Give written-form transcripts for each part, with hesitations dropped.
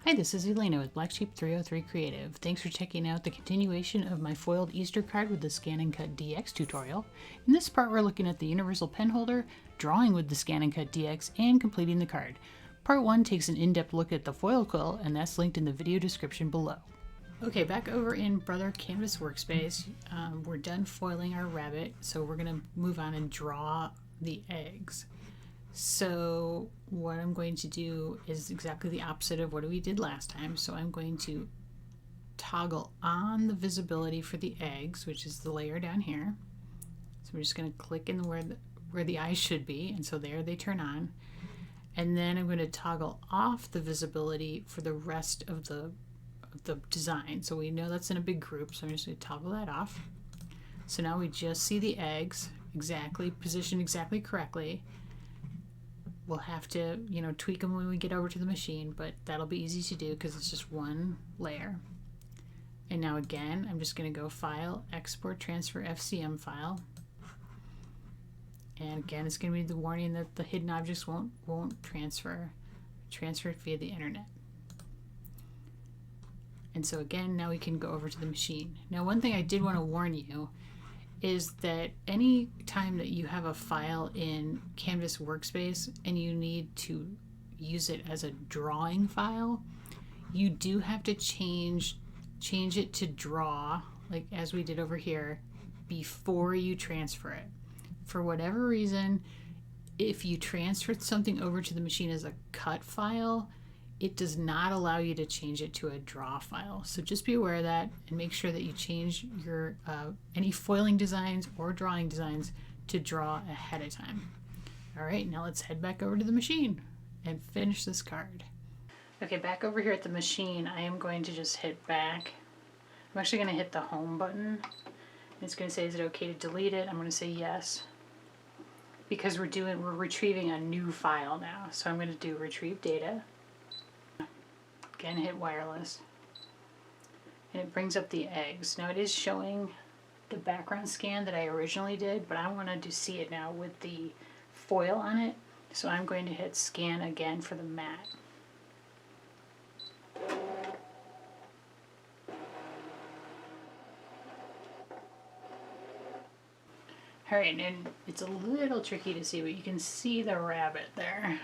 Hi, this is Elena with Black Sheep 303 Creative. Thanks for checking out the continuation of my foiled Easter card with the ScanNCut DX tutorial. In this part, we're looking at the universal pen holder, drawing with the ScanNCut DX, and completing the card. Part 1 takes an in-depth look at the foil quill, and that's linked in the video description below. Okay, back over in Brother Canvas Workspace, we're done foiling our rabbit, so we're going to move on and draw the eggs. So what I'm going to do is exactly the opposite of what we did last time. So I'm going to toggle on the visibility for the eggs, which is the layer down here. So we're just going to click in where the eyes should be, and so there they turn on. And then I'm going to toggle off the visibility for the rest of the design. So we know that's in a big group, so I'm just going to toggle that off. So now we just see the eggs exactly positioned exactly correctly. We'll have to, tweak them when we get over to the machine, but that'll be easy to do because it's just one layer. And now again, I'm just going to go File, Export, Transfer, FCM file. And again, it's going to be the warning that the hidden objects won't transfer. Transfer it via the internet. And so again, now we can go over to the machine. Now, one thing I did want to warn you is that any time that you have a file in Canvas Workspace and you need to use it as a drawing file, you do have to change it to draw, like as we did over here, before you transfer it. For whatever reason, if you transferred something over to the machine as a cut file, it does not allow you to change it to a draw file. So just be aware of that and make sure that you change your any foiling designs or drawing designs to draw ahead of time. All right, now let's head back over to the machine and finish this card. Okay, back over here at the machine, I am going to just hit back. I'm actually going to hit the home button. It's going to say, is it okay to delete it? I'm going to say yes, because we're retrieving a new file now. So I'm going to do retrieve data. Again, hit wireless, and it brings up the eggs. Now it is showing the background scan that I originally did, but I wanted to see it now with the foil on it, so I'm going to hit scan again for the matte. Alright, and it's a little tricky to see, but you can see the rabbit there.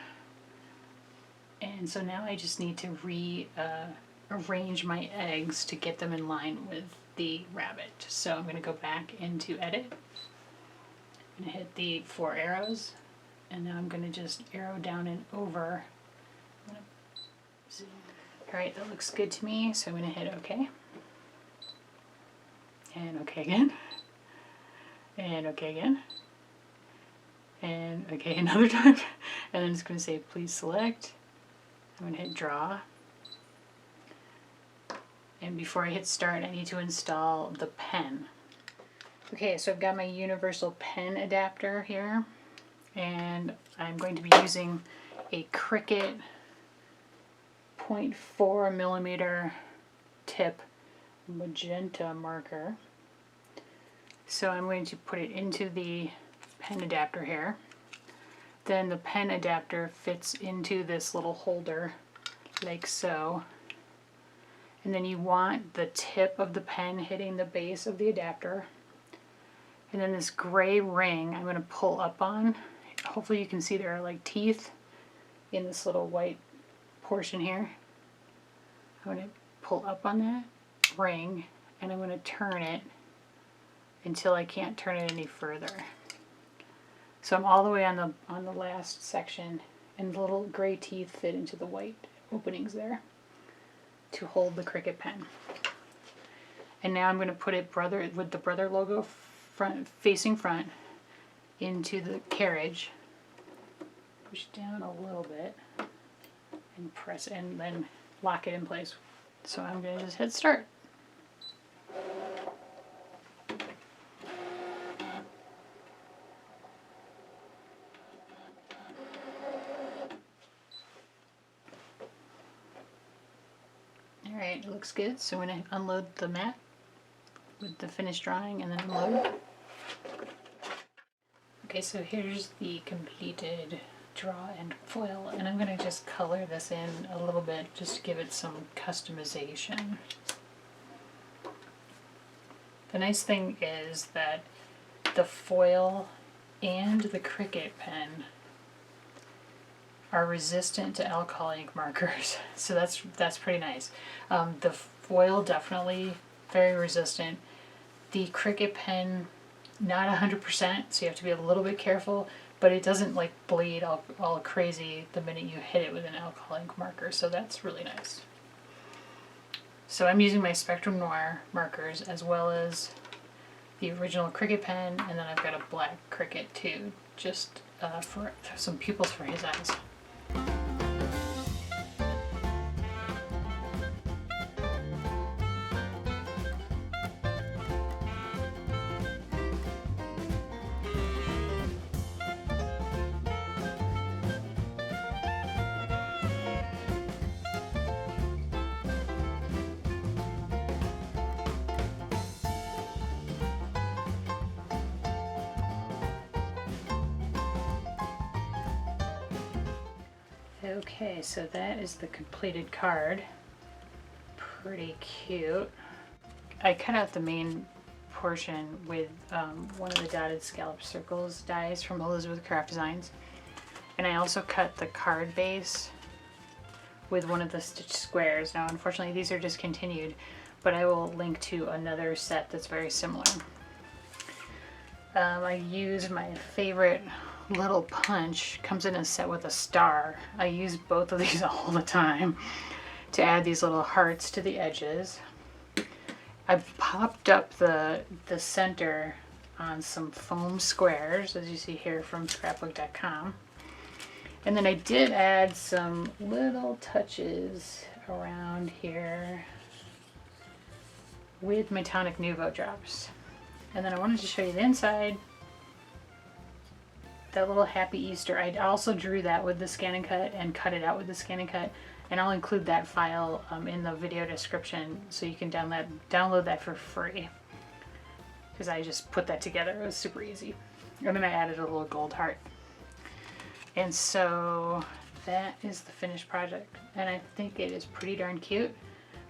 And so now I just need to rearrange my eggs to get them in line with the rabbit. So I'm going to go back into Edit. I'm going to hit the 4 arrows, and now I'm going to just arrow down and over. Alright, that looks good to me, so I'm going to hit OK. And OK again. And OK again. And OK another time. And then it's going to say, please select. I'm going to hit draw, and before I hit start, I need to install the pen. Okay, so I've got my universal pen adapter here, and I'm going to be using a Cricut 0.4 millimeter tip magenta marker. So I'm going to put it into the pen adapter here. Then the pen adapter fits into this little holder like so. And then you want the tip of the pen hitting the base of the adapter. And then this gray ring I'm going to pull up on. Hopefully you can see there are like teeth in this little white portion here. I'm going to pull up on that ring, and I'm going to turn it until I can't turn it any further. So I'm all the way on the last section, and the little gray teeth fit into the white openings there to hold the Cricut pen. And now I'm going to put it with the Brother logo facing front into the carriage. Push down a little bit and press it, and then lock it in place. So I'm going to just hit start. Alright, it looks good, so I'm going to unload the mat with the finished drawing and then unload. Okay, so here's the completed draw and foil, and I'm going to just color this in a little bit just to give it some customization. The nice thing is that the foil and the Cricut pen are resistant to alcohol ink markers, so that's pretty nice. The foil definitely very resistant. The Cricut pen not 100%, so you have to be a little bit careful, but it doesn't like bleed all crazy the minute you hit it with an alcohol ink marker, so that's really nice. So I'm using my Spectrum Noir markers as well as the original Cricut pen, and then I've got a black Cricut too, just for some pupils for his eyes. Okay, so that is the completed card. Pretty cute. I cut out the main portion with one of the dotted scallop circles dies from Elizabeth Craft Designs. And I also cut the card base with one of the stitch squares. Now unfortunately these are discontinued, but I will link to another set that's very similar. I used my favorite little punch, comes in a set with a star. I use both of these all the time to add these little hearts to the edges. I've popped up the center on some foam squares, as you see here from scrapbook.com. And then I did add some little touches around here with my Tonic Nuvo drops. And then I wanted to show you the inside. That little Happy Easter, I also drew that with the ScanNCut and cut it out with the ScanNCut, and I'll include that file in the video description so you can download that for free, because I just put that together. It was super easy. And then I added a little gold heart. And so that is the finished project, and I think it is pretty darn cute,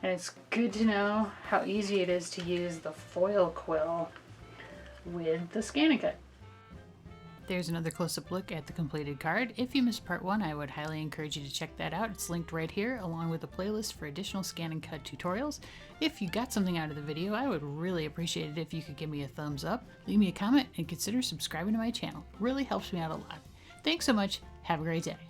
and it's good to know how easy it is to use the foil quill with the ScanNCut. There's another close-up look at the completed card. If you missed part 1, I would highly encourage you to check that out. It's linked right here, along with a playlist for additional ScanNCut tutorials. If you got something out of the video, I would really appreciate it if you could give me a thumbs up, leave me a comment, and consider subscribing to my channel. It really helps me out a lot. Thanks so much. Have a great day.